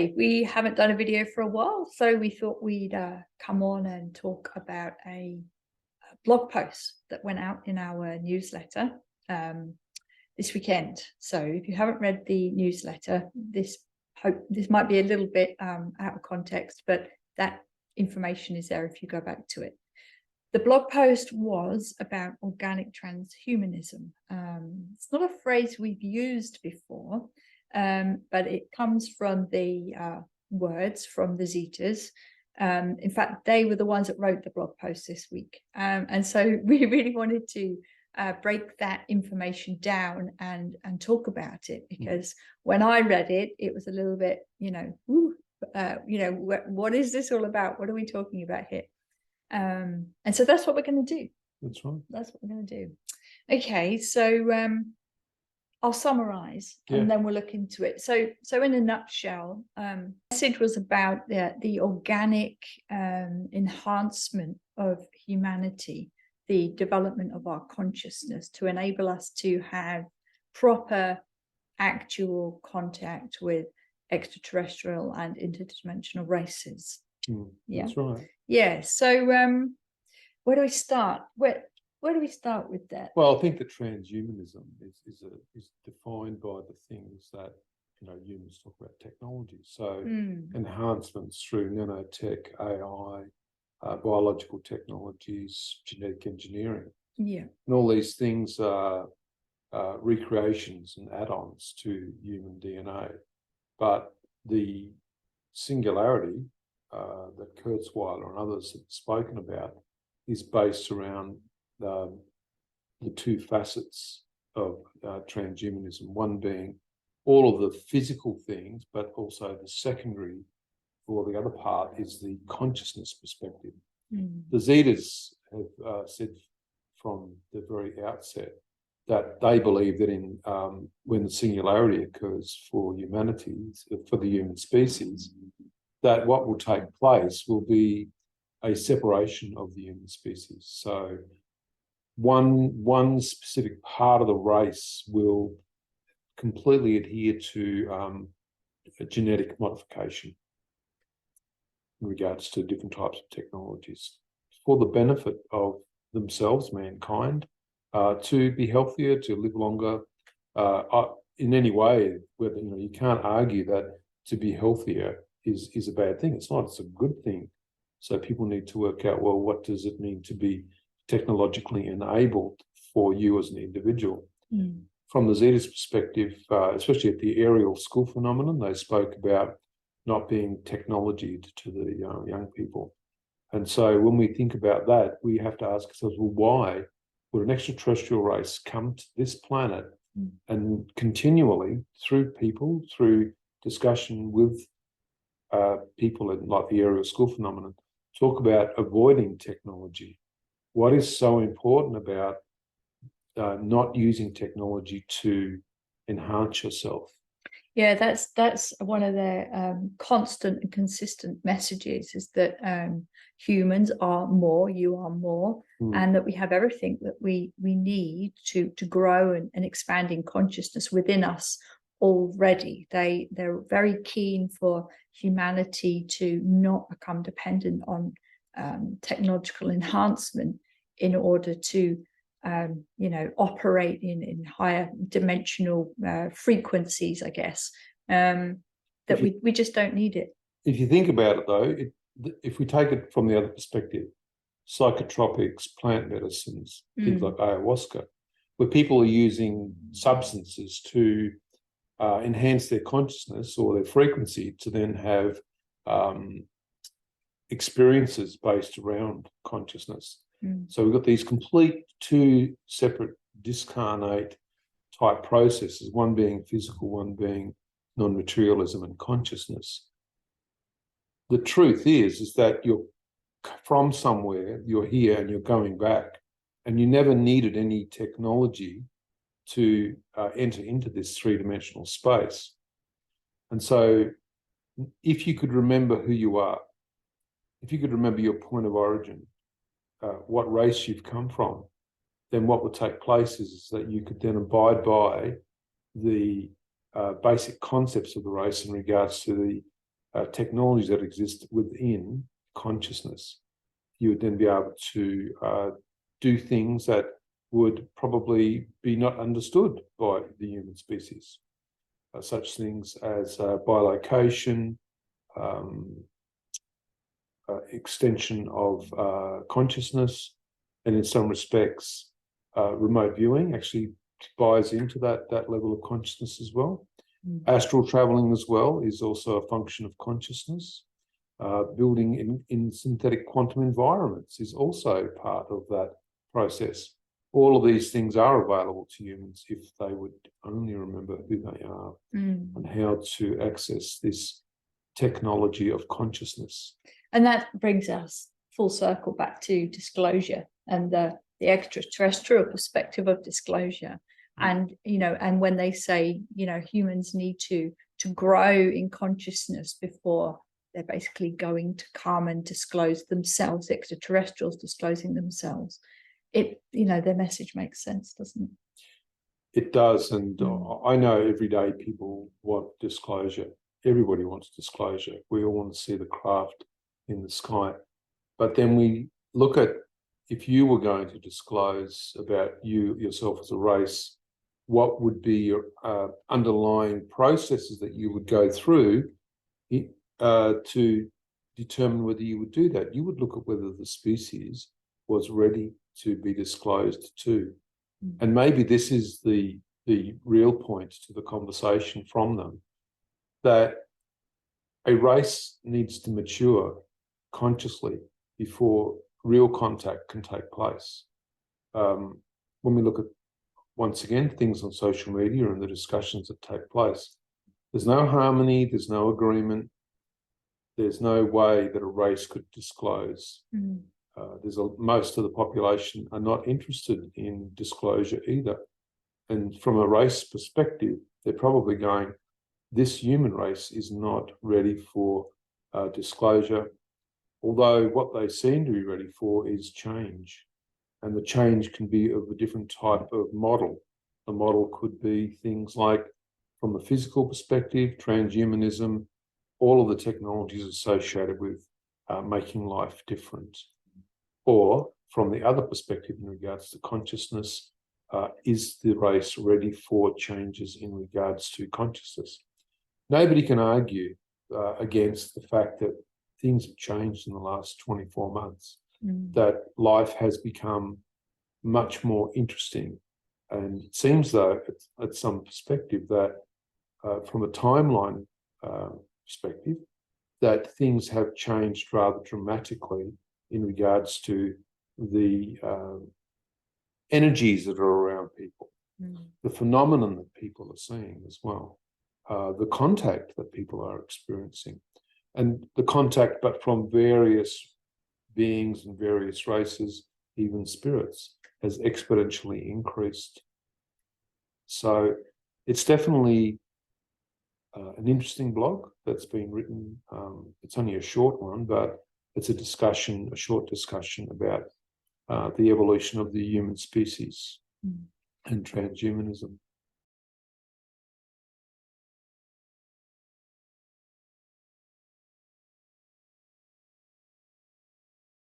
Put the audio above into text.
We haven't done a video for a while, so we thought we'd come on and talk about a blog post that went out in our newsletter this weekend. So if you haven't read the newsletter, this might be a little bit out of context, but that information is there if you go back to it. The blog post was about organic transhumanism. It's not a phrase we've used before, but it comes from the words from the Zetas. In fact, they were the ones that wrote the blog post this week. And so we really wanted to break that information down and talk about it, because when I read it, it was a little bit, what is this all about? What are we talking about here? And so that's what we're going to do. That's right. That's what we're going to do. Okay, so I'll summarize and then we'll look into it. So in a nutshell, the message was about the organic enhancement of humanity, the development of our consciousness to enable us to have proper, actual contact with extraterrestrial and interdimensional races. That's right. Yeah. So where do we start? Where do we start with that? Well, I think that transhumanism is defined by the things that humans talk about technology. So enhancements through nanotech, AI, biological technologies, genetic engineering. Yeah. And all these things are recreations and add-ons to human DNA. But the singularity that Kurzweiler and others have spoken about is based around the two facets of transhumanism, one being all of the physical things, but also the secondary, or the other part, is the consciousness perspective. The Zetas have said from the very outset that they believe that when the singularity occurs for humanity, for the human species, that what will take place will be a separation of the human species. So one specific part of the race will completely adhere to a genetic modification in regards to different types of technologies for the benefit of themselves, mankind, to be healthier, to live longer. In any way, whether you can't argue that to be healthier is a bad thing. It's not. It's a good thing. So people need to work out, well, what does it mean to be technologically enabled for you as an individual? From the Zetas perspective, especially at the aerial school phenomenon, they spoke about not being technology to the young people. And so when we think about that, we have to ask ourselves, well, why would an extraterrestrial race come to this planet and continually, through people, through discussion with people in like the aerial school phenomenon, talk about avoiding technology? What is so important about not using technology to enhance yourself? Yeah, that's one of their constant and consistent messages, is that humans are more, you are more, and that we have everything that we need to grow and expand in consciousness within us already. They're very keen for humanity to not become dependent on technological enhancement in order to operate in higher dimensional frequencies, I guess, that we just don't need it. If you think about it, though, if we take it from the other perspective, psychotropics, plant medicines, things like ayahuasca, where people are using substances to enhance their consciousness or their frequency to then have experiences based around consciousness. So we've got these complete two separate discarnate type processes, one being physical, one being non-materialism and consciousness. The truth is that you're from somewhere, you're here and you're going back, and you never needed any technology to enter into this three-dimensional space. And so if you could remember who you are, if you could remember your point of origin, what race you've come from, then what would take place is that you could then abide by the basic concepts of the race in regards to the technologies that exist within consciousness, you would then be able to do things that would probably be not understood by the human species, such things as bilocation, extension of consciousness, and in some respects, remote viewing actually buys into that level of consciousness as well. Astral traveling as well is also a function of consciousness. Building in synthetic quantum environments is also part of that process. All of these things are available to humans if they would only remember who they are and how to access this technology of consciousness. And that brings us full circle back to disclosure and the extraterrestrial perspective of disclosure. And, and when they say, humans need to grow in consciousness before they're basically going to come and disclose themselves, extraterrestrials disclosing themselves, their message makes sense, doesn't it? It does. And I know every day people want disclosure. Everybody wants disclosure. We all want to see the craft in the sky. But then we look at, if you were going to disclose about yourself as a race, what would be your underlying processes that you would go through to determine whether you would do that? You would look at whether the species was ready to be disclosed to. And maybe this is the real point to the conversation from them, that a race needs to mature consciously before real contact can take place. When we look at, once again, things on social media and the discussions that take place, there's no harmony, there's no agreement, there's no way that a race could disclose. Most of the population are not interested in disclosure either. And from a race perspective, they're probably going, this human race is not ready for disclosure, although what they seem to be ready for is change. And the change can be of a different type of model. The model could be things like, from a physical perspective, transhumanism, all of the technologies associated with making life different. Or from the other perspective in regards to consciousness, is the race ready for changes in regards to consciousness? Nobody can argue against the fact that things have changed in the last 24 months, that life has become much more interesting. And it seems though, at some perspective, that from a timeline perspective, that things have changed rather dramatically in regards to the energies that are around people, the phenomenon that people are seeing as well, the contact that people are experiencing, and the contact but from various beings and various races, even spirits, has exponentially increased. So it's definitely an interesting blog that's been written. It's only a short one, but it's a short discussion about the evolution of the human species and transhumanism.